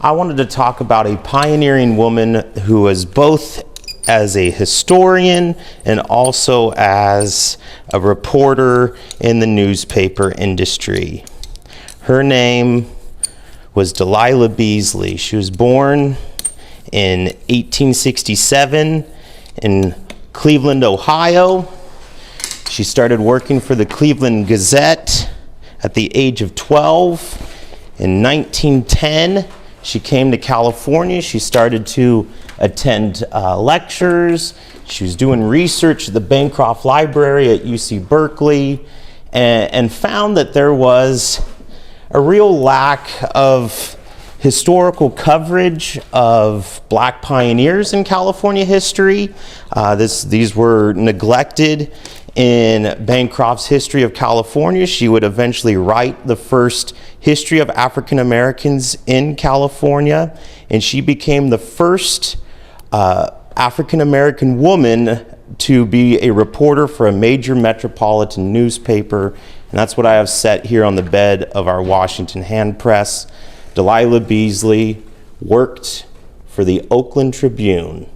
I wanted to talk about a pioneering woman who was both as a historian and also as a reporter in the newspaper industry. Her name was Delilah Beasley. She was born in 1867 in Cleveland, Ohio. She started working for the Cleveland Gazette at the age of 12. In 1910, she came to California. She started to attend lectures. She was doing research at the Bancroft Library at UC Berkeley and found that there was a real lack of historical coverage of Black pioneers in California history. These were neglected in Bancroft's History of California. She would eventually write the first history of African Americans in California, and she became the first African American woman to be a reporter for a major metropolitan newspaper, and that's what I have set here on the bed of our Washington hand press. Delilah Beasley worked for the Oakland Tribune.